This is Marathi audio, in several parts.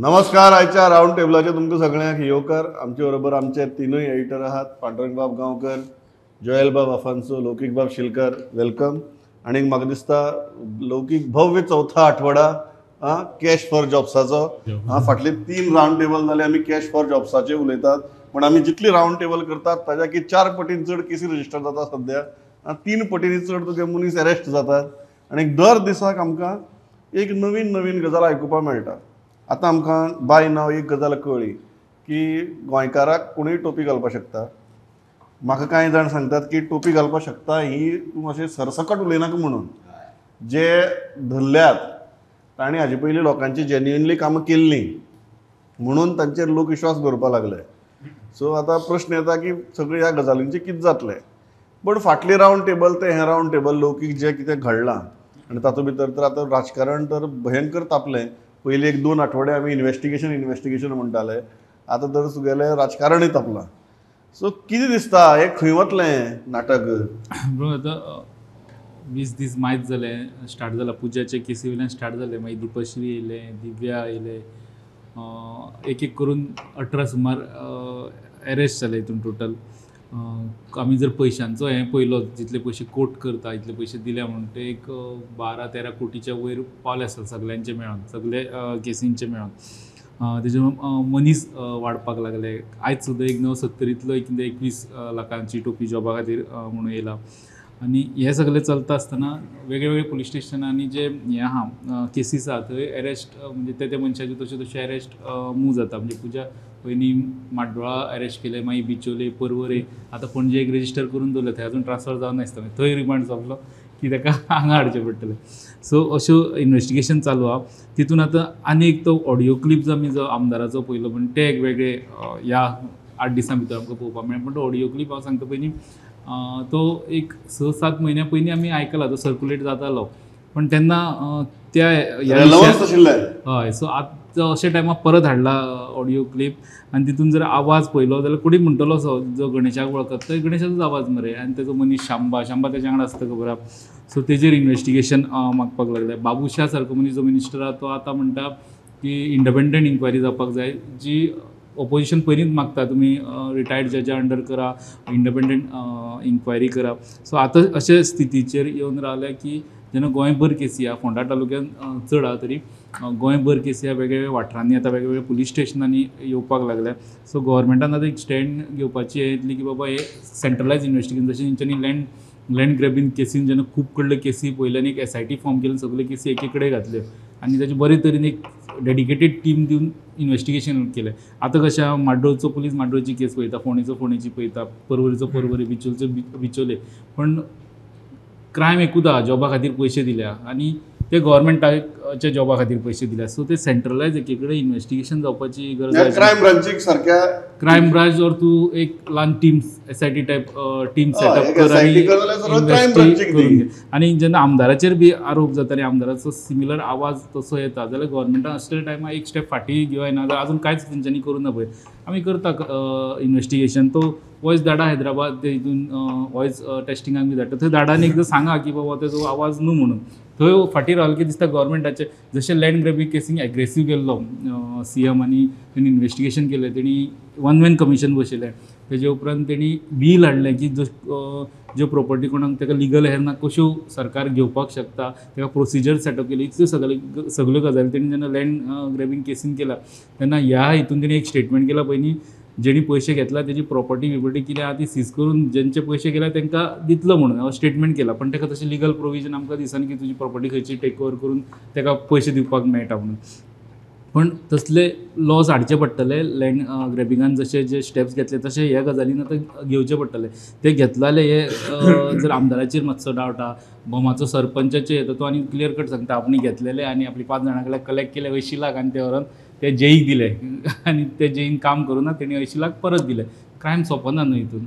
नमस्कार. आयच्या राऊंड टेबलाचे तुमकां सगळ्यांक येवकार. आमचे बरोबर आमचे तीनूय एडिटर आहात. पांडुरंग बाब गांवकर, जोयल बाब अफान्सो, लौकीक बाब शिलकर. वेलकम. आणि म्हाका दिसता लौकीक भव्य चौथा आठवडा कॅश फॉर जॉब्साचो. फाटले 3 राऊंड टेबल जाले आमी कॅश फॉर जॉब्साचे उलयतात. पण आमी जितली राऊंड टेबल करतात ताच्या की 4 पटीन चड केसी रजिस्टर जाता सद्या. 3 पटींनी चड तुगे मनीस अरेस्ट जातात. आनी दर दिसाक आमकां एक नवीन नवीन गजाल आयकुपाक मेळटा. आतां आमकां बाय नांव एक गजाल कळ्ळी की गोंयकाराक कोणूय टोपी घालपाक शकता. म्हाका कांय जाण सांगतात की टोपी घालपाक शकता ही तूं अशें सरसकट उलयनाका म्हणून. जे धरल्यात तांणी हाजे पयलीं लोकांची जेन्युइनली कामां केल्लीं म्हणून तांचेर लोक विश्वास दवरपाक लागले. सो आतां प्रश्न येता की सगळ्या ह्या गजालींचें कितें जातलें. पण फाटली राऊंड टेबल ते हें राऊंड टेबल लौकीक जें कितें घडलां आनी तातूंत भितर तर आतां राजकारण तर भयंकर तापलें. पयलीं 1-2 आठवडे आमी इन्व्हेस्टिगेशन म्हणटाले. आतां तर तुगेलें राजकारणूय तापलां. सो कितें दिसता हें खंय वतलें नाटक? आतां 20 दीस मायज जाले स्टार्ट जाला. पुजाचे केसी वयल्यान स्टार्ट जाले. मागीर दिपश्री येयले, दिव्या येयले, एक एक करून 18 सुमार अरेस्ट जाले हितून टोटल. आमी जर पयशांचो हें पयलो जितले पयशे कोट करता इतले पयशे दिल्या म्हणून ते एक 12-13 कोटीच्या वयर पावले आसता सगल्यांचे मेळोन, सगळे केसींचे मेळोन. तेजे मनीस वाडपाक लागले. आयज सुद्दां एक 970 एक 21 लाखांची टोपी जॉबा खातीर म्हणून येयला. आनी हें सगळें चलता आसतना वेगवेगळे पुलीस स्टेशनांनी जे हें आहा केसीस आहा थंय अरेस्ट म्हणजे त्या मनशाचे तशे अरेस्ट मूव जाता. म्हणजे पुजा पयलीं माड्डोळा अरेस्ट केले, मागीर बिचोले, पर्वरे, आतां पणजे एक रेजिस्टर करून दवरले. थंय अजून ट्रान्सफर जावन नासता. थंय रिमांड जावलो की ताका हांगा हाडचें पडटलें. सो अश्यो इन्व्हेस्टिगेशन चालू आहा. तितून आतां आनी एक तो ऑडियो क्लिप्स आमी जो आमदाराचो पयलो पण ते एक वेगळे ह्या 8 दिसां भितर आमकां पळोवपाक मेळ्ळें. पण तो ऑडियो क्लिप हांव सांगता पयलीं तो एक 6-7 म्हयन्या पयलीं आमी आयकला तो सर्कुलेट जातालो. पण तेन्ना त्या हय सो आतां अशे टायमार परत हाडला ऑडियो क्लिप. आनी तितून जर आवाज पयलो जाल्यार कोणी म्हणटलो असो जो गणेशाक वळखता तो गणेशाचोच आवाज मरे. आनी तेजो मनीस शांबा तेज्या वांगडा आसता खबर आहा. सो तेजेर इन्व्हेस्टिगेशन मागपाक लागले. बाबू शाह सारको मनीस जो मिनिस्टर आहा तो आतां म्हणटा की इंडिपेंडंट इन्क्वायरी जावपाक जाय. जी ऑपोजिशन पयलींच मागता तुमी रिटायर्ड जजा अंडर करा, इंडिपेंडंट इन्क्वायरी करा. सो आतां अशे स्थितीचेर येवन रावल्या की जेन्ना गोंयभर केसी आहा, फोंडा तालुक्यान चड आहा तरी गोंयभर केसी आहा. वेगवेगळ्या वाठारांनी आतां वेगवेगळ्या पुलीस स्टेशनांनी येवपाक लागल्या. सो गव्हर्मेंटान आतां एक स्टँड घेवपाची हे येतली की बाबा हे सेंट्रलायज इन्व्हेस्टिगेशन जशें तेंच्यांनी लँड ग्रॅबिंग केसीन जेन्ना खूब कडल्यो केसी पयल्यान एक SIT फॉर्म केलें, सगळ्यो केसी एके कडेन घातल्यो आनी ताचे बरे तरेन एक डेडिकेटेड टीम दिवन इन्व्हेस्टिगेशन केलें. आतां कशें आहा माड्डोळचो पुलीस माड्डोळची केस पळयता, फोंडेची पळयता, पर्वरीचो पर्वरी, बिचोलचो बिचोले. पण क्रायम एकूच आहा, जॉबा खातीर पयशे दिल्या आनी ते गव्हर्मेंटाच्या जॉबा खातीर पयशे दिल्या. सो ते सेंट्रलायज एके कडेन इन्व्हेस्टिगेशन जावपाची गरज आसा. क्रायम ब्रांचीक सारक्या क्रायम ब्रांच ऑर तूं एक ल्हान teams SIT type team setup कर आनी जेन्ना आमदाराचेर बी आरोप जाता आनी आमदाराचो सिमिलर आवाज तसो येता जाल्यार गव्हर्मेंटान असल्या टायमार एक स्टेप फाटीं घेवना जाल्यार अजून कांयच तेंच्यांनी करूं ना पळय. आमी करता इन्व्हेस्टिगेशन. तो वॉयस धाडा हैदराबाद ते हितून वॉयस टेस्टिंगाक बी धाडटा. थंय धाडान एकदां सांगा की बाबा तेजो आवाज न्हू म्हणून. थंय फाटीं रावले की दिसता गव्हर्मेंटाचे जशें लँड ग्रॅबिंग केसींक एग्रेसीव गेल्लो CM आनी तेणी इन्व्हेस्टिगेशन केलें. तेणी 1 मॅन कमिशन बसयलें. तेजे उपरांत तेणी बील हाडलें की ज्यो प्रॉपर्टी कोणाक ताका लिगल हेरना कश्यो सरकार घेवपाक शकता ताका प्रोसिजर सेटअप केली. इतल्यो सगळ्यो गजाली तेणी जेन्ना लँड ग्रॅबिंग केसीन केला तेन्ना ह्या हितून तेणी एक स्टेटमेंट केला पयलीं जेणी पयशे घेतला तेजी प्रॉपर्टी कितें आहा ती सीज करून जेंचे पयशे गेल्या तांकां दितलो म्हणून स्टेटमेंट केला. पण ताका तशें लिगल प्रोविजन आमकां दिसना की तुजी प्रॉपर्टी खंयची टेक ओवर करून ताका पयशे दिवपाक मेळटा म्हणून. पण तसले लॉज हाडचे पडटले. लँड ग्रॅबिंगान जशे जे स्टेप्स घेतले तशे ह्या गजालीन आतां घेवचे पडटले. ते घेतलाले हे जर आमदाराचेर मातसो डावट आहा. बोमाचो सरपंचाचेर येता तो आनी क्लियर कट सांगता आपणी घेतलेले आनी आपली 5 जाणां कडल्यान कलेक्ट केले 80 लाख आनी ते व्हरोन ते जेईक दिले आनी ते जेईन काम करूना तेणी 80 लाख परत दिले. क्रायम सोंपना न्हू हितून.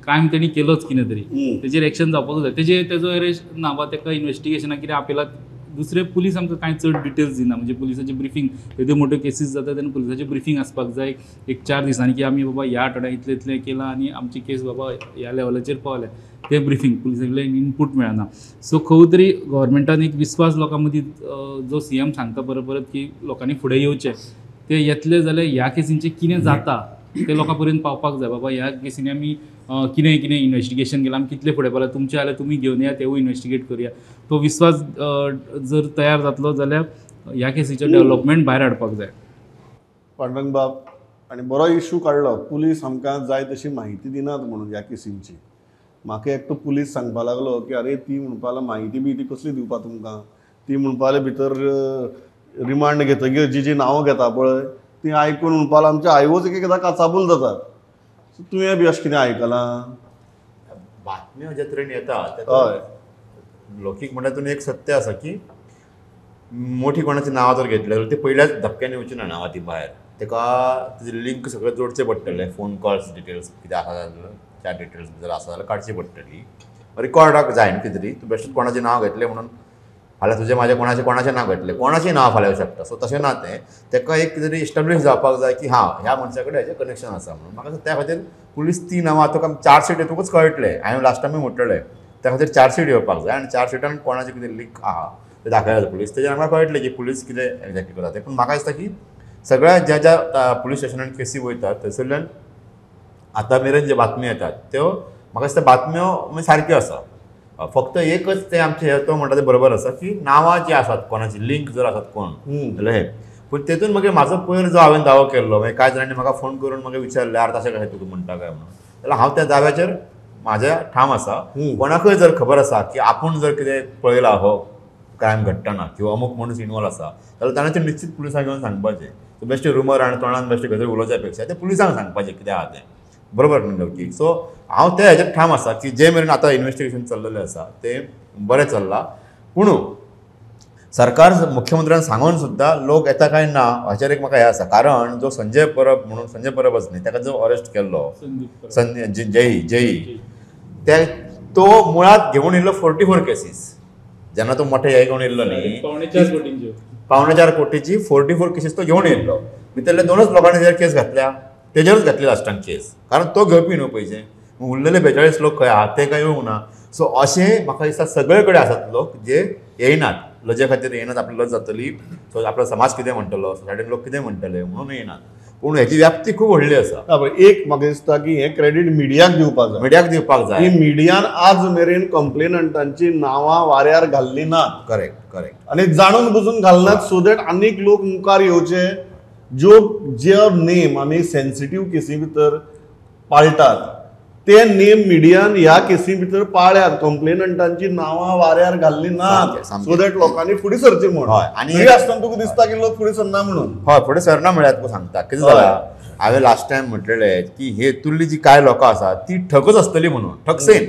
क्रायम तेणी केलोच कितें तरी तेजेर एक्शन जावपाकूच जाय. तेजो अरेस्ट ना वा ताका इन्व्हेस्टिगेशनाक कितें आपेलात दुसरे पुलीस आमकां कांय चड डिटेल्स दिना. म्हणजे पुलिसाची ब्रिफींग येद्यो मोठ्यो केसीस जाता तेन्ना पुलिसाची ब्रिफींग आसपाक जाय एक 4 दिसांनी की आमी बाबा ह्या आठवड्याक इतलें केलां आनी आमची केस बाबा ह्या लेवलाचेर पावल्या. ते ब्रिफींग पुलिसा कडल्यान इनपूट मेळना. सो खंय तरी गव्हर्मेंटान एक विस्वास लोकां मदीं जो CM सांगता परत की लोकांनी फुडें येवचें ते येतले जाल्यार ह्या केसींचें कितें जाता ते लोकां पर्यंत पावपाक जाय. बाबा ह्या केसींनी आमी कितें कितें इन्व्हेस्टिगेशन केलां, आमी कितले फुडें पावला, तुमचे जाल्यार तुमी घेवन या, तेवूय इन्व्हेस्टिगेट करुया. तो विश्वास जर तयार जातलो जाल्यार ह्या केसीचें डेव्हलपमेंट भायर हाडपाक जाय. पांडुरंग बाब आणि बरो इश्यू काडलो, पुलीस आमकां जाय तशी माहिती दिनात म्हणून ह्या केसींची. म्हाका एकटो पुलीस सांगपा लागलो की अरे ती म्हणपा लागलो माहिती बी ती कसली दिवपा तुमकां, ती म्हणपा लागली भितर रिमांड घेतकीर जी नांवां घेता पळय ती आयकून म्हणपा लागलो आमच्या आयवोच एक एकदां काचाबूल जातात. सो तुवें बी अशें कितें आयकलां? बातम्यो ज्या तरेन येता हय. लौकीक म्हणटा एक सत्य आसा की मोठी कोणाची नांवां जर घेतले जाल्यार ती पयल्याच धपक्यान येवची ना नांवां ती भायर. तेका तेजे लिंक सगळे जोडचे पडटले, फोन कॉल्स डिटेल्स कितें आसा जाल्यार त्या डिटेल्स जर आसा जाल्यार काडची पडटली. रिकॉर्डाक जाय न्ही कितें तरी, तूं बेश्टेच कोणाचें नांव घेतलें म्हणून फाल्यां तुजें म्हाजें कोणाचें नांव घेतलें, कोणाचें नांव फाल्यां येवं शकता. सो तशें ना तें, तेका एक कितें तरी इस्टॅब्लीश जावपाक जाय की ह्या मनशा कडेन हेजें कनेक्शन आसा म्हणून. म्हाका त्या खातीर पुलीस ती नांवां तुका चार्जशीट येतकूच कळटलें. हांवें लास्ट टायम म्हटलें त्या खातीर चार्जशीट येवपाक जाय, आनी चार्जशिटान कोणाचें कितें लिंक आहा तें दाखयलें पुलीस, तेजेर आमकां कळटलें की पुलीस कितें एक्झॅक्टली करता तें. पूण म्हाका दिसता की सगळ्या ज्या ज्या पुलीस स्टेशनान केसी वयतात थंयसरल्यान आतां मेरेन जे बातम्यो येतात त्यो म्हाका दिसता बातम्यो सारक्यो आसा. फक्त एकच ते आमचे तो म्हणटा ते बरोबर आसा की नांवां जी आसात कोणाची लिंक जर आसात कोण जाल्यार हे. पूण तेतून मागीर म्हाजो पयर जो हांवें दावो केल्लो मागीर कांय जाणांनी म्हाका फोन करून म्हाका विचारलें यार तशें कशें तुका म्हणटा काय म्हणून, जाल्यार हांव त्या दाव्याचेर म्हाज्या ठाम आसा. कोणाकय जर खबर आसा की आपूण जर कितें पळयला हो क्रायम घडटना किंवा अमूक मनीस इनवॉल्व आसा जाल्यार ताणें तें निश्चित पुलिसांक घेवन सांगपाचें. बेश्टे रुमर आनी तोंडान बेश्टे गजर उलोवच्या पेक्षा तें पुलिसांक सांगपाचें कितें आहा तें. बरोबर न्ही लौकीक? सो हांव त्या हेजेर ठाम आसा की जे मेरेन आतां इन्व्हेस्टिगेशन चल्लेलें आसा तें बरें चल्लां. पूण सरकार मुख्यमंत्र्यान सांगून सुद्दां लोक येता काय ना हाचेर एक म्हाका हें आसा. कारण जो संजय परबच न्ही ताका जो अरेस्ट केल्लो जयी तो मुळात घेवन येयल्लो 44 केसीस. जेन्ना तो मोठे हे घेवन येयल्लो न्ही 4.5 कोटीची 44 केसीस तो घेवन येयल्लो. भितरले 2च लोकांनी तेजेर केस घातल्या, तेजेरूच घातली लास्टान केस. कारण तो घेवपी न्हू पयशे. उरलेले 42 लोक खंय आहात ते काय येवंक ना. सो अशें म्हाका दिसता सगळे कडेन आसात लोक जे येयनात, लजे खातीर येयनात, आपली लज जातली, सो आपलो समाज कितें म्हणटलो, सोसायटीन लोक कितें म्हणटले म्हणून येयनात. पूण हेची व्याप्ती खूब व्हडली आसा. एक म्हाका दिसता की हें क्रेडीट मिडियाक दिवपाक जाय. की मिडियान आज मेरेन कंप्लेनंटांची नांवां वाऱ्यार घाल्ली नात. करेक्ट. आनी जाणून बुजून घालनात सो दॅट आनीक लोक मुखार येवचे जे नेम आमी सेन्सिटीव केसी भितर पाळटात ते नेम मिडियान ह्या केसी भितर पाळ्यात. कंप्लेनंटांची नांवां वाऱ्यार घाल्ली नात सो दॅट लोकांनी फुडें सरचें म्हणून. आनी आसतना तुका दिसता की लोक फुडें सरना म्हणून. हय, फुडें सरना म्हळ्यार तुका सांगता कितें जालां. हांवें लास्ट टायम म्हटलेलें की हे तुल्ली जी कांय लोकां आसात ती ठगच आसतली म्हणून, ठगसेन.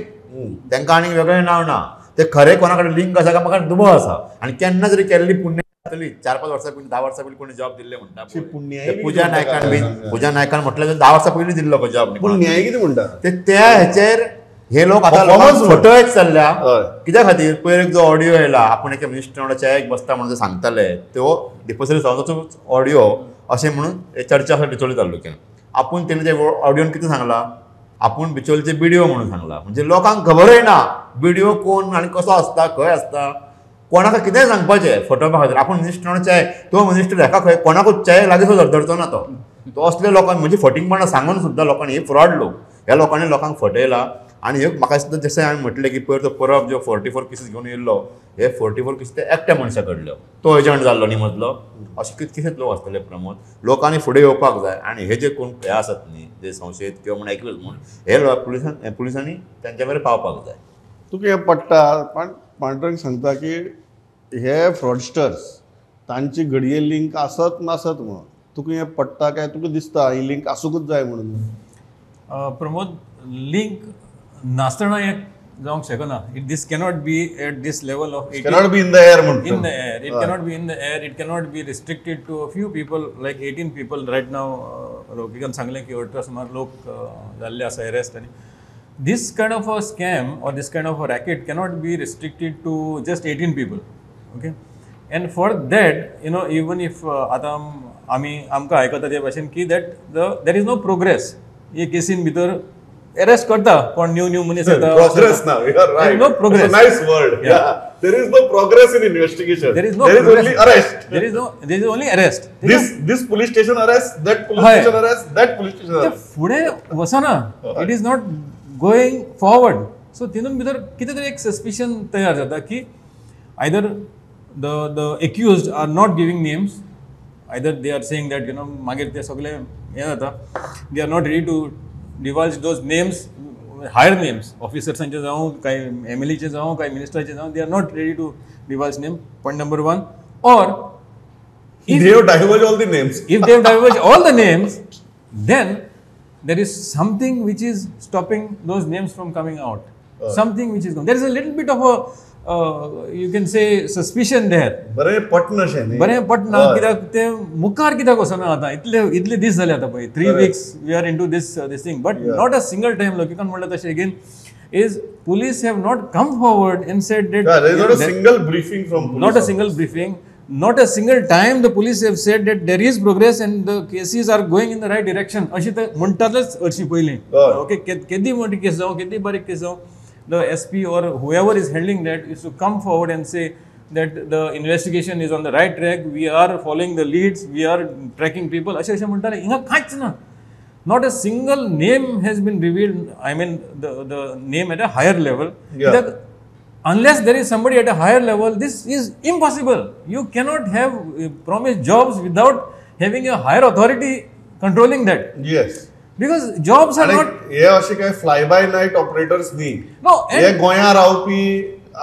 तांकां आनीक वेगळें नांव ना. ते खरें कोणा कडेन लिंक आसा काय म्हाका दुबाव आसा. आनी केन्ना जरी केल्ली पुण्य जातली 4-5 वर्सां पयलीं 10 वर्सां पयलीं कोणी जॉब दिल्ले म्हणटा. पुजा नायकान म्हटलें 10 वर्सां पयलीं दिल्लो पळय जॉब. पूण न्याय कितें म्हणटा त्या हेचेर हे लोक आतां फोटो एक चल्ल्या. कित्या खातीर पयर एक जो ऑडियो येयला आपूण एका मिनिस्टर वांगडा च्यायेक बसता म्हणून सांगताले तो डिपोजिट सावंताचो ऑडियो अशें म्हणून चर्चा आसा बिचोली तालुक्यान. आपूण तेणें त्या ऑडियोन कितें सांगलां, आपूण बिचोलचे बिडिओ म्हणून सांगलां. म्हणजे लोकांक खबरूय ना बिडिओ कोण आनी कसो आसता, खंय आसता, कोणाक कितेंय सांगपाचें फटोवपा खातीर. आपूण मिनिस्टर च्या तो मिनिस्टर हेका खंय कोणाकूच च्या लागीं धरचो ना तो असले लोकांक म्हणजे फटींगपणां सांगून सुद्दां लोकांनी हे फ्रॉड लोक ह्या लोकांनी लोकांक फटयला. आनी हे म्हाका दिसता जशें हांवें म्हटलें की पयर तो परब जो 44 केसीस घेवन येयल्लो हे 44 केसीस ते एकट्या मनशा कडल्यो. तो एजंट जाल्लो न्ही मदलो. अशे कितकेशेच लोक आसतले प्रमोद. लोकांनी फुडें येवपाक जाय. आनी हे जे कोण हे आसात न्ही जे संशयीत किंवा म्हण ऐकलें म्हूण हे पुलिसांनी तांच्या मेरेन पावपाक जाय. तुका हें पडटा. पांडुरंग सांगता की हे फ्रॉडस्टर्स तांची घडये लिंक आसत नासत म्हणून तुका हें पडटा काय तुका दिसता ही लिंक आसूंकच जाय म्हणून? प्रमोद, लिंक नासतना एक जावंक शकना. This cannot be at this level of 18. Cannot be in the air म्हणटा. In the air. It cannot be in the air. It cannot be restricted to a few people like 18 people right now. लोकिकान सांगलें की 18 सुमार लोक जाल्ले आसा अरेस्ट. आनी this kind of a scam or this kind of a racket cannot be restricted to just 18 people. Okay, and for that, you know, even if आतां आमी आमकां आयकता ते भाशेन की that there is no progress. हे केसीन भितर अरेस्ट करता पण न्यू मनीस येता. Progress now, you are right. There is no progress. It's a nice word. Yeah. There is no progress in investigation. There is no There is progress. only arrest. there is only arrest. This police station arrest, that police Hi. station arrest, that police station ते arrest. फुडें वचना. It is not going forward. So तितून भितर कितें तरी एक सस्पिशन तयार जाता की either the accused are not giving names, either they are saying that मागीर ते सगळे हें जाता, they are not ready to divulge those names, higher names, ऑफिसर्सांचे जावं काय MLAचे जावं काय मिनिस्टराचे जावं, they are not ready to divulge name. Point number 1. और They have divulged all the names. if they have divulged all the names, then there is something which is stopping those names from coming out. Something which is there is a little bit of a you can say suspicion there. बरें पटना शें न्ही. बरें पटना कित्याक ते मुखार कित्याक वचना आतां इतले दीस जाले आतां पळय 3 weeks we are into this thing, but not a single time लोकिकान म्हणलें तशें again is police have not come forward and said that There is not a single briefing from police. not a single briefing, not a single time the police have said that there is progress and the cases are going in the right direction. अशी तर म्हणटातच हरशीं पयलीं. ओके, केदी मोठी केस जावं केदी बारीक केस जावं, the SP or whoever is handling that is to come forward and say that the investigation is on the right track, we are following the leads, we are tracking people. अशें म्हणटाले. हिंगा कांयच ना. Not a single name has been revealed. I mean the name at a higher level. Yeah. Unless there is somebody at a higher level, this is impossible. You cannot have promised jobs without having a higher authority controlling that. Yes. Because jobs are not. हे असे काय फ्लाय बाय नाईट ऑपरेटर्स न्ही. No, हे गोंया रावपी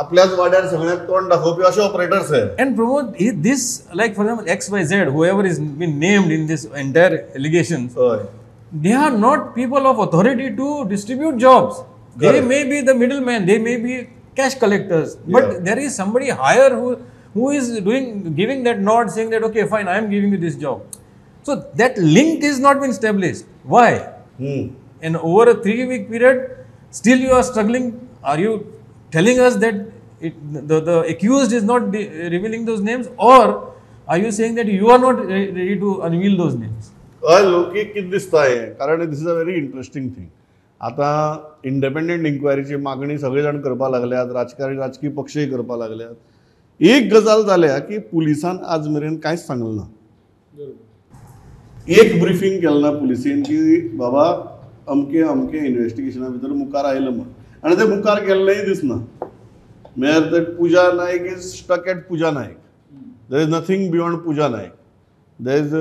आपल्याच वाड्यार सगळ्याक तोंड दाखोवपी अशे ऑपरेटर्स आहे. And promote this, like for example XYZ, whoever is been named in this entire allegations, हय. they are not people of authority to distribute jobs. They Correct. may be the middleman, they may be cash collectors, but Yeah. there is somebody higher who is giving that nod, saying that okay fine, I am giving you this job. So that link is not been established. Why? And over a 3-week period still you are struggling. Are you telling us that the accused is not revealing those names, or are you saying that you are not ready to unveil those names? हय, लोकीक कितें दिसता हें, कारण this is a very interesting thing. आतां इंडिपेंडंट इन्क्वायरीची मागणी सगळे जाण करपा लागल्यात, राजकीय पक्षय करपा लागल्यात. एक गजाल जाल्या की पुलिसान आज मेरेन कांयच सांगलें ना. एक ब्रिफींग केलें ना पुलिसीन की बाबा अमके अमके इन्व्हेस्टिगेशना भितर मुखार आयलें म्हण, आनी ते मुखार गेल्लेंय दिसना. म्हळ्यार ते Pooja Naik is stuck at Pooja Naik. There is nothing beyond Pooja Naik. There is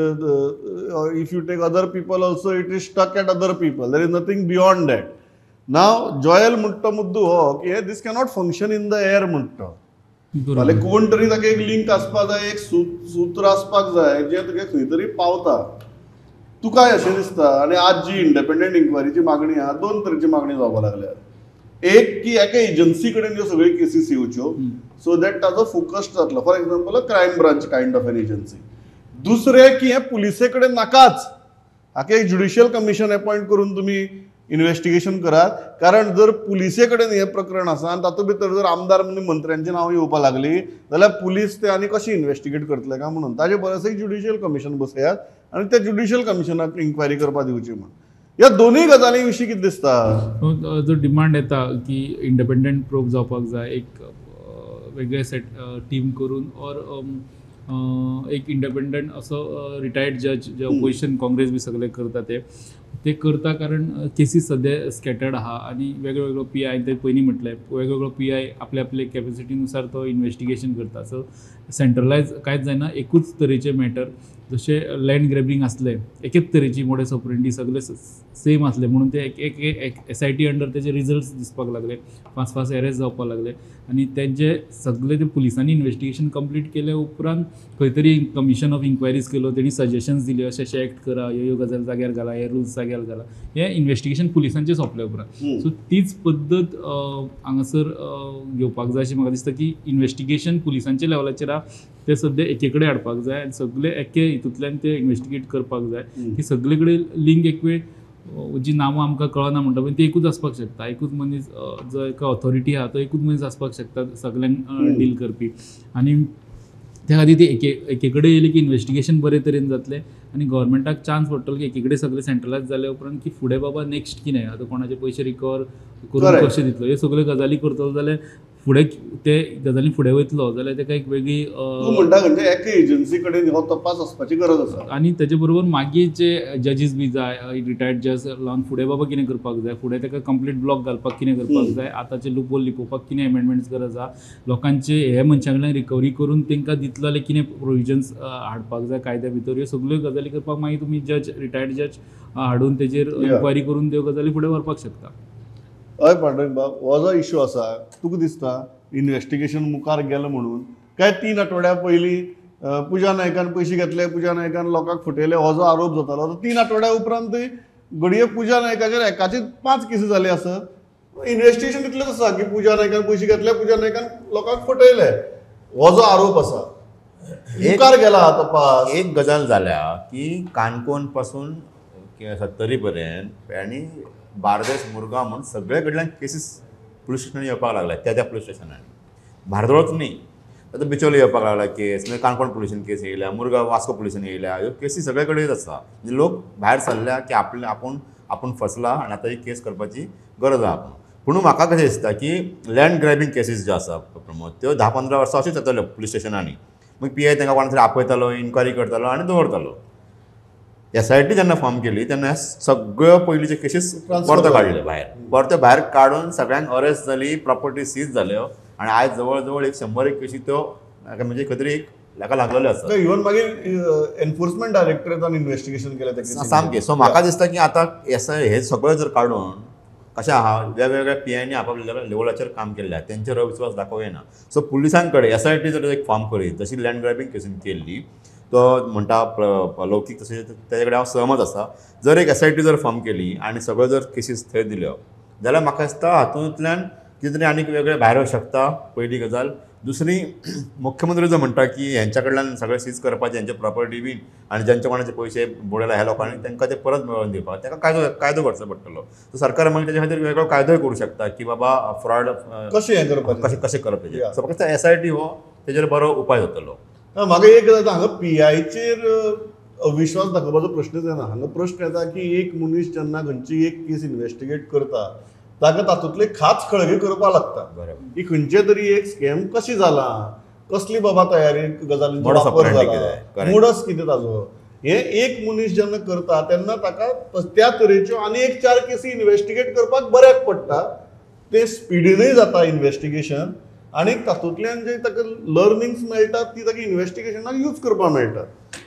if you take other people also, it is stuck at other people. There is nothing beyond that. Now Joel म्हणटा मुद्दो हो की this cannot function in the air म्हणटा. फाल्यां कोण तरी ताका एक लिंक आसपाक जाय, एक सूत्र आसपाक जाय जे तुका खंय तरी पावता. तुका अशें दिसता. आनी आज जी इंडिपेंडंट इन्क्वायरीची मागणी आहा, 2 तरेची मागणी जावपाक लागल्या. एक की एका एजन्सी कडेन ह्यो सगळ्यो केसीस येवच्यो, सो दॅट ताजो फोकस जातलो. For example a crime branch kind of N agency. दुसरें की हे पुलिसे कडेन नाकाच. हाका एक ज्युडिशियल कमिशन अपॉयंट करून तुमी इन्व्हेस्टिगेशन करात. कारण जर पुलिसे कडेन हें प्रकरण आसा आनी तातूंत भितर जर आमदार मंत्र्यांची नांवां येवपाक लागलीं जाल्यार पुलीस ते आनी कशी इन्व्हेस्टिगेट करतले काय म्हणून ताजे परस एक ज्युडिशियल कमिशन बसयात आनी त्या ज्युडिशियल कमिशनाक इन्क्वायरी करपाक दिवची म्हण. ह्या दोनूय गजाली विशीं कितें दिसता? जो डिमांड येता की इंडिपेंडंट प्रोब जावपाक जाय, एक वेगळे टीम करून, और एक इंडिपेंडंट असो रिटायर्ड जज जे ऑपोजिशन काँग्रेस बी सगळे करता ते करता. कारण केसीस सद्या स्कॅटर्ड आहा आनी वेगळो PI ते पयलीं म्हटलें वेगवेगळो PI आपल्या कॅपेसिटीनुसार तो इन्व्हेस्टिगेशन करता. सो सेंट्रलायज कांयच जायना. एकूच तरेचे मॅटर जशें लँड ग्रॅबिंग आसलें, एकेच तरेची मोडेस ऑपरेंडी सगळे सेम आसले म्हणून ते एक SIT अंडर तेजे रिजल्ट्स दिसपाक लागले. 5 अरेस्ट जावपाक लागले आनी तेंचे सगळे ते पुलिसांनी इन्व्हेस्टिगेशन कंप्लीट केले उपरांत खंय तरी कमिशन ऑफ इन्क्वायरीज केलो. तेणी सजेशन्स दिले अशें एक्ट करा, ह्यो गजाल जाग्यार घाला, हे रुल्स जाग्यार घाला. हें इन्व्हेस्टिगेशन पुलिसांचें सोंपले उपरांत. सो तीच पद्दत हांगासर घेवपाक जाय अशें म्हाका दिसता की इन्व्हेस्टिगेशन पुलिसांच्या लेवलाचेर ते सद्या एके कडेन हाडपाक जाय आनी सगळे एके हितूंतल्यान ते इन्व्हेस्टिगेट करपाक जाय की सगळे कडेन लिंक एक वेळ जी नांवां आमकां कळना म्हणटा पळय ती एकूच आसपाक शकता. एकूच मनीस जो एका ऑथॉरिटी आहा तो एकूच मनीस आसपाक शकता सगळ्यांक डील करपी. आनी त्या खातीर ती एके कडेन येयली की इन्व्हेस्टिगेशन बरे तरेन जातलें आनी गव्हर्मेंटाक चान्स पडटलो की एके कडेन सगळें सेंट्रलायज जाल्या उपरांत की फुडें बाबा नेक्स्ट कितें आतां कोणाचे पयशे रिकवर करून Correct. कशें दितलो ह्यो सगळ्यो गजाली करतलो जाल्यार फुडें ते गजाली फुडें वयतलो जाल्यार ताका एक वेगळी तूं म्हणटा म्हणजे एका एजन्सी कडेन हो तपास आसपाची गरज आसा. आनी तेजे बरोबर मागीर जे जजीस बी जाय रिटायर्ड जज लावन फुडें बाबा कितें करपाक जाय फुडें ताका कंप्लीट ब्लॉक घालपाक कितें करपाक जाय आतांचे लूपहोल लिपोवपाक कितें एमेंडमेंट्स गरज आसा लोकांचे हे मनशां कडल्यान रिकवरी करून तांकां दितलो जाल्यार कितें प्रोविजन्स हाडपाक जाय कायद्या भितर ह्यो सगळ्यो गजाली करपाक मागीर तुमी जज रिटायर्ड जज हाडून तेजेर इन्क्वायरी करून त्यो गजाली फुडें व्हरपाक शकता. हय पांडुरंग बाब, हो जो इश्यू आसा तुका दिसता इन्व्हेस्टिगेशन मुखार गेलो म्हणून काय 3 आठवड्या पयलीं पुजा नायकान पयशे घेतले, पुजा नायकान लोकांक फटयले हो जो आरोप जातालो तो 3 आठवड्या उपरांत घडये पुजा नायकाचेर एकाचेर 5 केसी जाले आसा. इन्व्हेस्टिगेशन तितलेंच आसा की पुजा नायकान पयशे घेतले, पुजा नायकान लोकांक फटयले हो जो आरोप आसा मुखार गेला तपास. एक गजाल जाल्या की काणकोण पासून सत्तरी पर्यंत आनी बार्देस मुरगांव म्हणून सगळे कडल्यान केसीस पुलीस स्टेशनान येवपाक लागल्या त्या पुलीस स्टेशनांनी. भारदोळच न्ही, आतां बिचोली येवपाक लागला केस, मागीर काणकोण पुलिशेन केस येयल्या, मुरगांव वास्को पुलिशेन येयल्या. ह्यो केसी सगळे कडेन आसा. म्हणजे लोक भायर सरल्या की आपूण फसला आनी आतां ही केस करपाची गरज आहा. पूण म्हाका कशें दिसता की लँड ग्रॅबिंग केसीस ज्यो आसा प्रमोद त्यो 10-15 वर्सां अश्योच येतल्यो पुलीस स्टेशनांनी. मागीर PI तांकां कोणा तरी आपयतालो, इन्क्वायरी करतालो आनी दवरतालो. SIT जेन्ना फॉर्म केली तेन्ना सगळ्यो पयलींचे केसीस परतो काडले भायर. परतो भायर काडून सगळ्यांक अरेस्ट जाली, प्रॉपर्टी सीज जाल्यो आनी आयज जवळ जवळ 100 केसी त्यो म्हणजे खंय तरी लाका लागलेल्यो आसा. इवन मागीर एनफोर्समेंट डायरेक्टरेटान इन्व्हेस्टिगेशन केलें सामकें. सो म्हाका दिसता की आतां हे सगळें जर काडून कशें आहा वेगवेगळ्या PIनी आपल्या लेवलाचेर काम केल्ल्या तेंचेर विश्वास दाखोवं येना. सो पुलिसां कडेन SIT जर एक फॉर्म करीत जशी लँड ग्रॅबिंग केसीन केल्ली तो म्हणटा लौकीक तशें तेजे कडेन हांव सहमत आसा. जर एक SIT जर फॉर्म केली आनी सगळ्यो जर केसीस थंय दिल्यो जाल्यार म्हाका दिसता हातूंतल्यान कितें तरी आनीक वेगळें भायर येवं शकता. पयली गजाल. दुसरी मुख्यमंत्री जो म्हणटा की हेंच्या कडल्यान सगळें सीज करपाचें हेंचे प्रॉपर्टी बीन आनी ज्यांचे कोणाचे पयशे बुडयला ह्या लोकांनी तांकां ते परत मेळोवन दिवपाक ताका कायदो करचो पडटलो. सो सरकार मागीर तेजे खातीर वेगळो कायदोय करूं शकता की बाबा फ्रॉड कशें हें करपाचें कशें करप तेजेर. सो फक्त SIT हो तेजेर बरो उपाय जातलो. म्हाका एक गजाल हांगा PIचेर अविश्वास दाखोवपाचो प्रश्नच येना. हांगा प्रश्न येता की एक मनीस जेन्ना खंयची एक केस इन्व्हेस्टिगेट करता ताका तातूंतले खाच खळगे करपाक लागता. बरोबर. की खंयचे तरी एक स्कॅम कशी जाला, कसली बाबा तयारी गजालींचो Modus वापर operandi जाला, कितें, correct. मोडस कितें ताजो हे एक मनीस जेन्ना करता तेन्ना ताका त्या तरेच्यो आनी एक 4 केसी इन्व्हेस्टिगेट करपाक बऱ्याक पडटा. ते स्पिडीनूय जाता इन्व्हेस्टिगेशन आनी तातूंतल्यान जे ताका लर्निंग्स मेळटात ती ताका इन्व्हेस्टिगेशनाक यूज करपाक मेळटा.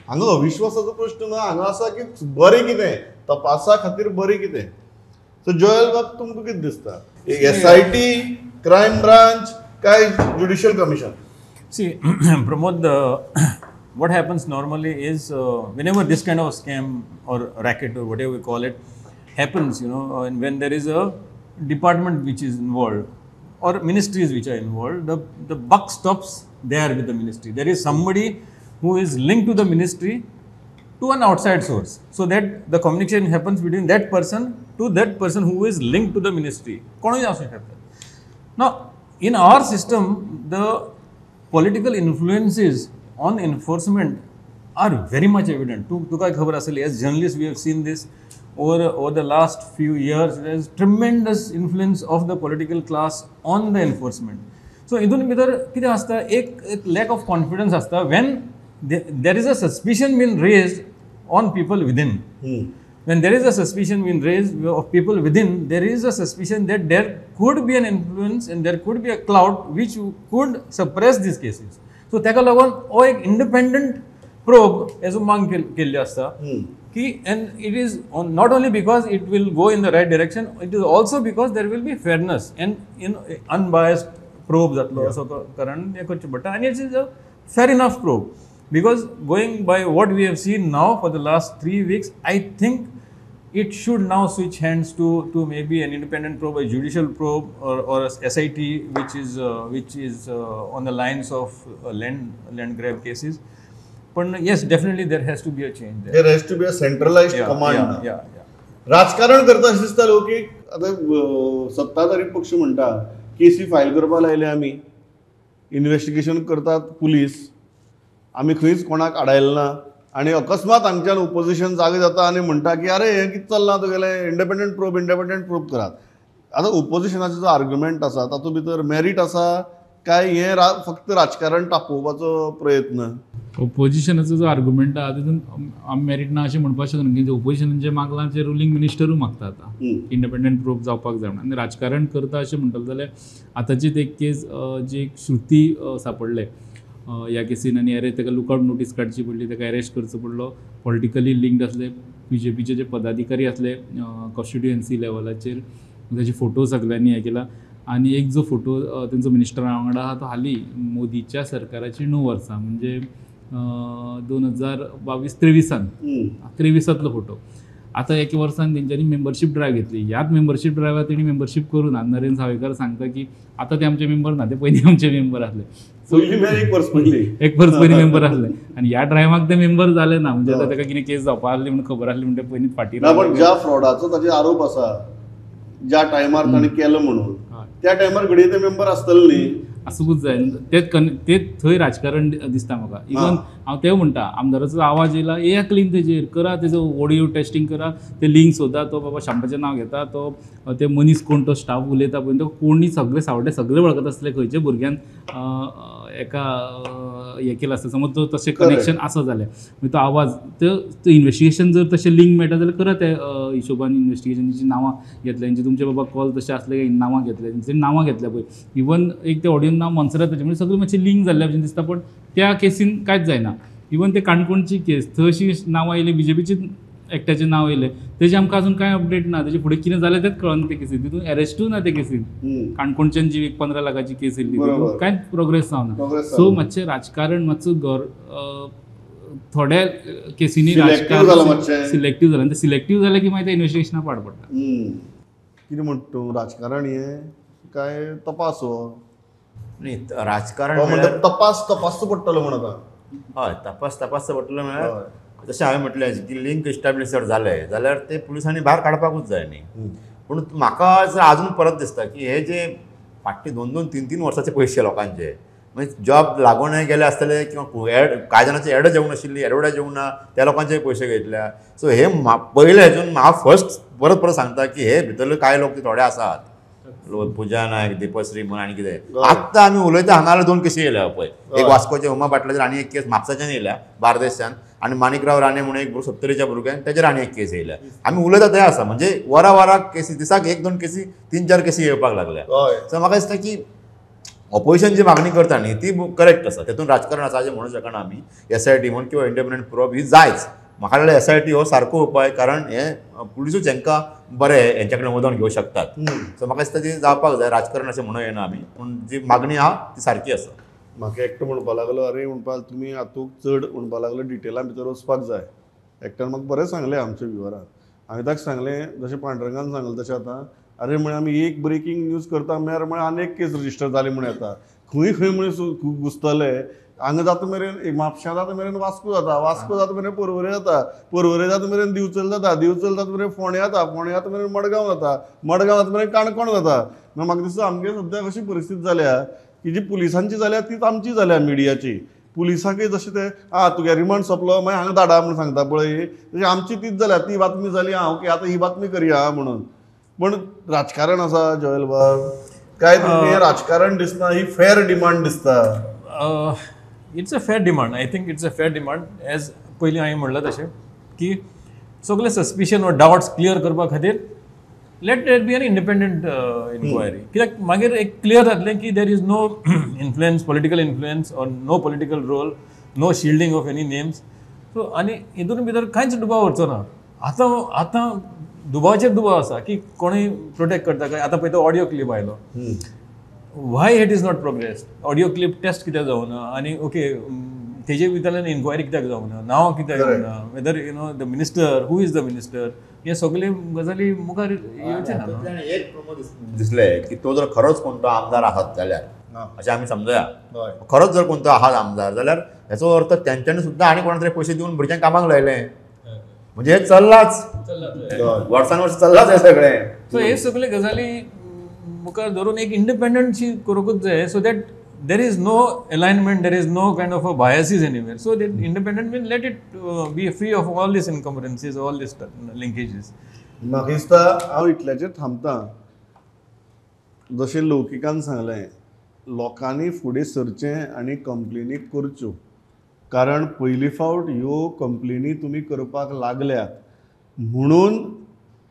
हांगा अविश्वासाचो प्रश्न ना. हांगा आसा की बरें कितें तपासा खातीर बरें कितें. सो जोयल बाब तुमकां कितें दिसता SIT, क्रायम ब्रांच काय judicial commission? See, Pramod, what happens normally is whenever this kind of scam or racket or whatever we call it happens, and when there is a department which is involved or ministries which are involved, the buck stops there with the ministry. There is somebody who is linked to the ministry to an outside source, so that the communication happens between that person to that person who is linked to the ministry. Now, in our system, the political influences on enforcement are very much evident. तुका खबर आसली, as journalists we have seen this over the last few years. There is tremendous influence of the political class on the enforcement. So हितून भितर कितें आसता, एक lack of confidence आसता when there is a suspicion being raised on people within. When there is a suspicion being raised of people within, there is a suspicion that there could be an influence and there could be a cloud which could suppress these cases. So ताका लागून हो एक independent probe हेजो मांग केल्ली आसता की, and it is not only because it will go in the right direction, it is also because there will be fairness and unbiased probe जातलो असो कारण हें करचें पडटा. And it is a fair enough probe. Because going by what we have seen now for the last 3 weeks, I think it should now switch hands to maybe an independent probe, a judicial probe, or a SIT which is on the lines of land grab cases. But yes, definitely there has to be a change there. There has to be a centralized command. Yeah. राजकारण करता अशें दिसता की आतां सत्ताधारी पक्ष म्हणटा केसी फायल करपाक लायले आमी, इन्व्हेस्टिगेशन करतात पुलीस आमी खंयच कोणाक आडायले ना आनी अकस्मात हांगच्यान ओपोजिशन जागे जाता आनी म्हणटा की अरे हें कितें चल्लां तुगेलें इंडिपेंडंट प्रूफ करात. आतां ओपोजिशनाचो जो आर्ग्युमेंट आसा तातूंत भितर मेरीट आसा काय हें फक्त राजकारण तापोवपाचो प्रयत्न? ओपोजिशनाचो जो आर्ग्युमेंट आहा तितून आमी मेरीट ना अशें म्हणपाक शकना, की ओपोजिशनाचे मागलां ते रुलींग मिनिस्टरूय मागता आतां इंडिपेंडंट प्रूफ जावपाक जाय म्हणून. आनी राजकारण करता अशें म्हणटलें जाल्यार आतांचीच एक केस जी एक श्रुती सापडले ह्या केसीन आनी अरे ताका लुकआवट नोटीस काडची पडली, ताका अरेस्ट करचो पडलो. पॉलिटिकली लिंक्ड आसले BJPचे जे पदाधिकारी आसले कॉन्स्टिट्युएन्सी लेवलाचेर, ताचे फोटो सगळ्यांनी हें केला. आनी एक जो फोटो तेंचो मिनिस्टरा वांगडा आहा तो हालीं मोदीच्या सरकाराची 9 वर्सां म्हणजे 2022-23 फोटो. आतां एका वर्सान तेंच्यांनी मेंबरशीप ड्रायव्ह घेतली. ह्याच मेंबरशीप ड्रायव्हार तेणी मेंबरशीप करून नरेंद्र सावयकर सांगता की आतां ते आमचे मेंबर ना, ते पयलीं आमचे मेंबर आसले. एक वर्स पयलीं मेंबर आसले आनी ह्या ड्रायव्हाक ते मेंबर जाले ना. म्हणजे आतां ताका कितें केस जावपा आसली म्हणून खबर आसली म्हणटा पयलींच फाटीं पण ज्या फ्रॉडाचो ताचे आरोप आसा, ज्या टायमार ताणें केलो म्हणून त्या टायमार घडये ते मेंबर आसतले न्ही. आसूंकूच जाय. तेच थंय राजकारण दिसता म्हाका. इवन हांव तें म्हणटा आमदाराचो आवाज येयला येया क्लीन तेजेर करा, तेजो ऑडियो टेस्टिंग करा, ते लिंक सोदा, तो बाबा शांपाचें नांव घेता, तो ते मनीस कोण तो स्टाफ उलयता पळय तो कोणी सगळे सावटे सगळे वळखत आसले खंयचे भुरग्यान एका हें केलें आसता. समज तो तशें कनेक्शन आसा जाल्यार तो आवाज तो इन्वेस्टिगेशन जर तशें लिंक मेळटा जाल्यार करा त्या हिशोबान इन्वेस्टिगेशनाची नांवां घेतल्यांची. तुमचे बाबा कॉल तशें आसले नांवां घेतले, तेंची नांवां घेतल्या पळय. इवन एक ते ऑडियोन नांव मनसरात ताचें म्हणजे सगळें मातशें लिंक जाल्ल्या भशेन दिसता. पण त्या केसीन कांयच जायना. इवन ते काणकोणची केस थंय अशीं नांवां येयली, BJPचीच एकट्याचें नांव येयलें, तेजें आमकां आजून कांय अपडेट ना. तेजे फुडें कितें जालें तेंच कळना ते केसीन. तितून अरेस्टूय ना ते केसीन. काणकोणच्यान जी 15 लाखाची केस येयल्ली तितून कांयच प्रोग्रेस जावना. सो मातशें राजकारण मातसो थोड्या केसींनी राजकारण सिलेक्टीव जालें. ते सिलेक्टीव जालें की मागीर ते इन्वेस्टिगेशना पाड पडटा. कितें म्हणटा तूं, राजकारण हें काय तपासो? न्ही राजकारण तपासचो पडटलो म्हण आतां. हय तपासचो पडटलो म्हळ्यार जशें हांवें म्हटलें की लिंक इस्टॅब्लीश जर जालें जाल्यार ते पुलिसांनी भायर काडपाकूच जाय न्ही. पूण म्हाका जर आजून परत दिसता की हे जे फाटले 2-2, 3-3 वर्साचे पयशे लोकांचे म्हणजे जॉब लागून गेले आसतले किंवा कांय जाणांची एड जेवूंक नाशिल्ली, एडवर्टायज जेवूंक ना, त्या लोकांचे पयशे घेतल्या. सो हे पयले हेतून हांव फर्स्ट परत सांगता की हे भितरले कांय लोक ते थोडे आसात, पुजा नायक, दीपश्री म्हणून आनी कितें. आत्तां आमी उलयता हांगा 2 केसी येयल्या पळय. एक वास्कोच्या उमा पाटलाचेर आनी एक केस म्हापसाच्यान येयल्या बार्देशान, आनी माणिकराव राणे म्हणून एक 70च्या भुरग्यान तेजेर आनी एक केस येयल्या. आमी उलयता थंय आसा म्हणजे वराक केसी, दिसाक 1-2 केसी, 3-4 केसी येवपाक लागल्या. सो म्हाका दिसता की ऑपोजिशन जी मागणी करता न्ही ती करेक्ट आसा. तेतून राजकारण आसा अशें म्हणूंक शकना आमी. SIT म्हण किंवा इंडिपेंडंट प्रोब ही जायच. म्हाका लागल्यार SIT हो सारको उपाय, कारण हे पुलिसूच हांकां बरें हेंच्या कडेन वदन घेवंक शकतात. सो म्हाका दिसता ती जावपाक जाय. राजकारण अशें म्हणूं येना आमी, पूण जी मागणी आहा ती सारकी आसा. म्हाका एकटो म्हणपा लागलो अरे म्हणपाक तुमी हातूंत चड म्हणपा लागलो डिटेला भितर वचपाक जाय. एकट्यान म्हाका बरें सांगलें आमच्या विवरान. हांवें ताका सांगलें जशें पांडुरंगान सांगलें तशें आतां अरे म्हळ्यार आमी एक ब्रेकींग न्यूज करता म्हळ्यार आनी एक केस रजिस्टर जाली म्हण येता. खंय म्हण घुसतले. हांगा जाता मेरेन म्हापश्यां जाता मेरेन वास्को जाता, वास्को जाता मेरेन पर्वरे जाता, पर्वरे जाता मेरेन दिवचल जाता, दिवचल जाता मेरेन फोंडे जाता, फोंडे जाता मेरेन मडगांव जाता, मडगांव जाता मेरेन काणकोण जाता. म्हाका दिसता आमगे सद्याक अशी परिस्थिती जाल्या की जी पुलिसांची जाल्या तीच आमची जाल्या मिडियाची. पुलिसांकय जशें ते तुगे रिमांड सोंपलो मागीर हांगा धाडा म्हणून सांगता पळय, तशी आमची तीच जाल्या. ती बातमी जाली ओके आतां ही बातमी करया म्हणून. पण राजकारण आसा जॉयल बाब काय तुमगे राजकारण दिसना, ही फेर डिमांड दिसता. इट्स अ फेर demand. I think it's a फेर डिमांड. एज पयलीं हांवें म्हणलां तशें की सगळे सस्पिशन वा डावट्स क्लियर करपा खातीर let there be an independent inquiry. कित्याक मागीर एक क्लियर जातलें की there is no influence, political influence or no political role, no shielding of any names. So आनी हितून भितर कांयच दुबाव व्हरचो ना. आतां दुबावाचेर दुबाव आसा की कोणूय प्रोटेक्ट करता काय. आतां पळय तो ऑडियो क्लिप आयलो, why it is not progress. Audio clip test कित्याक जावना आनी ओके तेजे भितरल्यान इन्क्वायरी कित्याक जावना, नांव कित्याक जावना, whether the minister, who is the minister, हे सगळे गजाली मुखार येवचे ना. एक प्रमोद दिसलें की तो जर खरोच कोणतो आमदार आहात जाल्यार अशें आमी समजया, खरोच जर कोणतो आहात आमदार जाल्यार हेचो अर्थ तेंच्यांनी सुद्दां आनी कोणा तरी पयशे दिवन भुरग्यांक कामाक लायलें. म्हणजे हे चल्लाच, वर्सान वर्स चल्लाच हे सगळें. सो हे सगळे गजाली मुखार धरून एक इंडिपेंडंटशी करूंकूच जाय. So that there is no alignment, there is no kind of a biases anywhere. So the independent will let it be free of all these encumbrances, all these linkages. म्हाका दिसता हांव इतल्याचेर थांबतां. जशें लौकिकान सांगलें, लोकांनी फुडें सरचें आनी कंप्लेनी करच्यो, कारण पयली फावट ह्यो कंप्लेनी तुमी करपाक लागल्यात म्हणून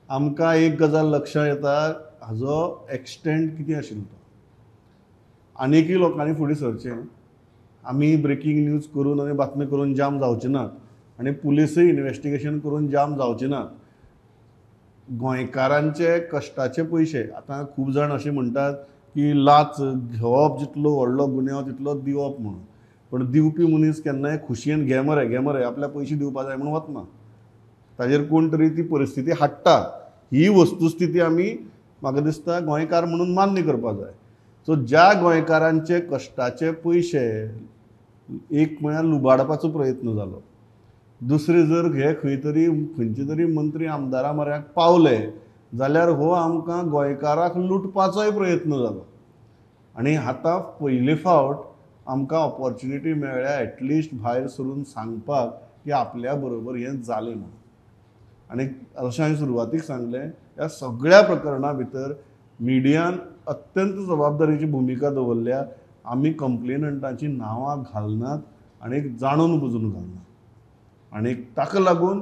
आमकां एक गजाल लक्षांत येता, हाजो एक्सटेंट कितें आशिल्लो तो. आनीकय लोकांनी फुडें सरचें. आमी ब्रेकींग न्यूज करून आनी बातमी करून जाम जावचे नात आनी पुलिसूय इन्वेस्टिगेशन करून जाम जावचे नात. गोंयकारांचे कश्टाचे पयशे, आतां खूब जाण अशें म्हणटात की लाच घेवप जितलो व्हडलो गुन्यांव तितलो दिवप म्हणून, पण दिवपी मनीस केन्नाय खुशयेन घे मरे आपल्या पयशे दिवपा जाय म्हणून वचना. ताजेर कोण तरी ती परिस्थिती हाडटा. ही वस्तुस्थिती आमी म्हाका दिसता गोंयकार म्हणून मान्य करपा जाय. सो ज्या गोंयकारांचे कश्टाचे पयशे एक म्हळ्यार लुबाडपाचो प्रयत्न जालो, दुसरे जर हे खंयचे तरी मंत्री आमदारा म्हऱ्याक पावले जाल्यार हो आमकां गोंयकाराक लुटपाचोय प्रयत्न जालो. आनी आतां पयले फावट आमकां ऑपॉर्च्युनिटी मेळ्ळ्या एटलिस्ट भायर सरून सांगपाक की आपल्या बरोबर हें जालें म्हणून. आनी अशें हांवें सुरवातीक सांगलें, ह्या सगळ्या प्रकरणा भितर मिडियान अत्यंत जबाबदारीची भुमिका दवरल्या. आमी कंप्लेनंटांची नांवां घालनात आनी जाणून बुजून घालनात. आनी ताका लागून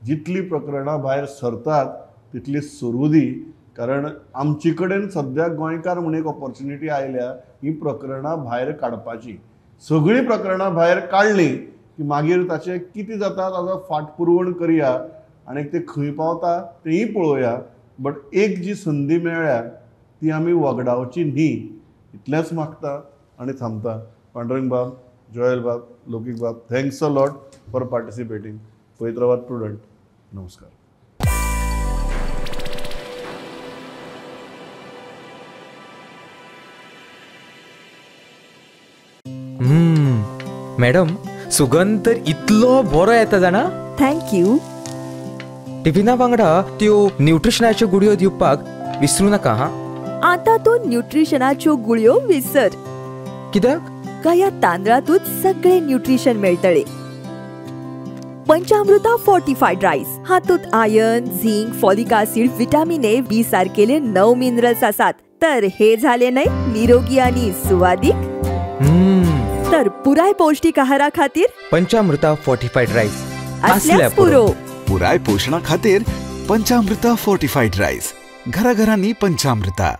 जितली प्रकरणां भायर सरतात तितली सरू दी, कारण आमचे कडेन सद्याक गोंयकार म्हणून एक ऑपॉर्च्युनिटी आयल्या ही प्रकरणां भायर काडपाची. सगळीं प्रकरणां भायर काडलीं की मागीर ताचें कितें जाता ताचो फाटपुरवण करया आनी ते खंय पावता तेंय पळोवया. बट एक जी संदी मेळ्ळ्या ती आमी वगडावची न्ही, इतलेंच मागता आनी थांबता. पांडुरंग बाब, जोयल बाब, लौकीक बाब, थँक्स अ लॉट फॉर पार्टिसिपेटींग. पळयत रावात प्रुडंट. नमस्कार. मॅडम, सुगंध तर इतलो बरो येता जाणा. थँक्यू. टिफिना वांगडा त्यो न्यूट्रिशनाच्यो गुळयो दिवपाक विसरू नका हा. आता तो न्यूट्रिशनाच्यो गुळयो विसर. कित्याक? का ह्या तांदळातूच सगळे न्यूट्रिशन मेळटले. पंचामृता फोर्टिफाईड राईस, हातूंत iron, zinc, folic acid, vitamin A, B सारकेले 9 मिनरल्स आसात. तर हे झाले नाही निरोगी आणि सुवादीक. तर पुराय पौष्टिक आहारा खातीर पंचामृता फोर्टिफाईड राईस असल्यास पुरो. पुराय पोषणा खातीर पंचामृता फोर्टिफाईड राईस. घरा घरांनी पंचामृता.